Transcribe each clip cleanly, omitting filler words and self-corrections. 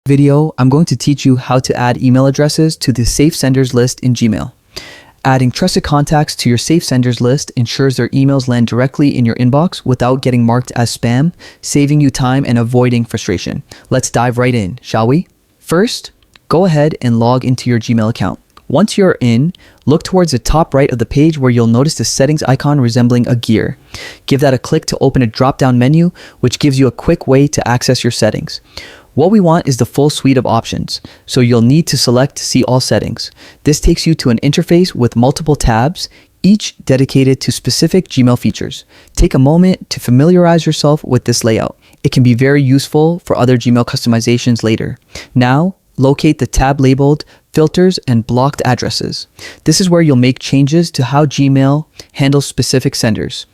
Video, I'm going to teach you how to add email addresses to the Safe Senders list in Gmail. Adding trusted contacts to your Safe Senders list ensures their emails land directly in your inbox without getting marked as spam, saving you time and avoiding frustration. Let's dive right in, shall we? First, go ahead and log into your Gmail account. Once you're in, look towards the top right of the page where you'll notice the settings icon resembling a gear. Give that a click to open a drop-down menu, which gives you a quick way to access your settings. What we want is the full suite of options, so you'll need to select See All Settings. This takes you to an interface with multiple tabs, each dedicated to specific Gmail features. Take a moment to familiarize yourself with this layout. It can be very useful for other Gmail customizations later. Now, locate the tab labeled Filters and Blocked Addresses. This is where you'll make changes to how Gmail handles specific senders.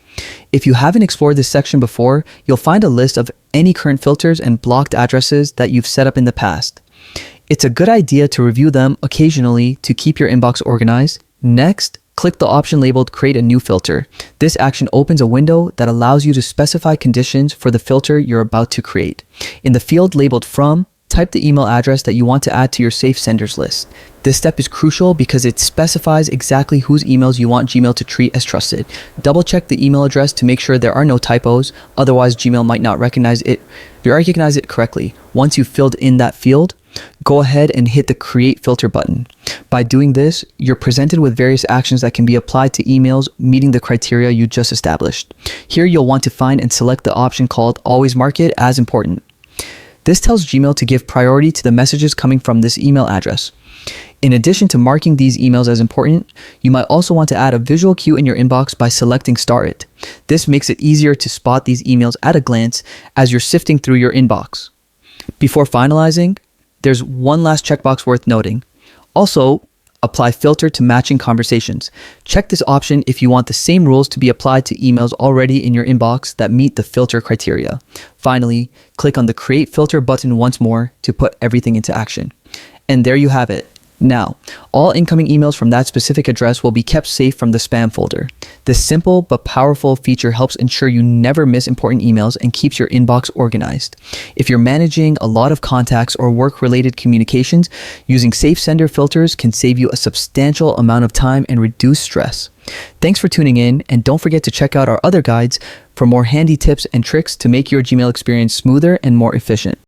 If you haven't explored this section before, you'll find a list of any current filters and blocked addresses that you've set up in the past. It's a good idea to review them occasionally to keep your inbox organized. Next, click the option labeled Create a New Filter. This action opens a window that allows you to specify conditions for the filter you're about to create. In the field labeled From, type the email address that you want to add to your Safe Senders list. This step is crucial because it specifies exactly whose emails you want Gmail to treat as trusted. Double check the email address to make sure there are no typos, otherwise Gmail might not recognize it correctly. Once you've filled in that field, go ahead and hit the Create Filter button. By doing this, you're presented with various actions that can be applied to emails meeting the criteria you just established. Here you'll want to find and select the option called Always Mark It as Important. This tells Gmail to give priority to the messages coming from this email address. In addition to marking these emails as important, you might also want to add a visual cue in your inbox by selecting Star It. This makes it easier to spot these emails at a glance as you're sifting through your inbox. Before finalizing, there's one last checkbox worth noting. Also, apply filter to matching conversations. Check this option if you want the same rules to be applied to emails already in your inbox that meet the filter criteria. Finally, click on the Create Filter button once more to put everything into action. And there you have it. Now, all incoming emails from that specific address will be kept safe from the spam folder. This simple but powerful feature helps ensure you never miss important emails and keeps your inbox organized. If you're managing a lot of contacts or work-related communications, using Safe Sender filters can save you a substantial amount of time and reduce stress. Thanks for tuning in, and don't forget to check out our other guides for more handy tips and tricks to make your Gmail experience smoother and more efficient.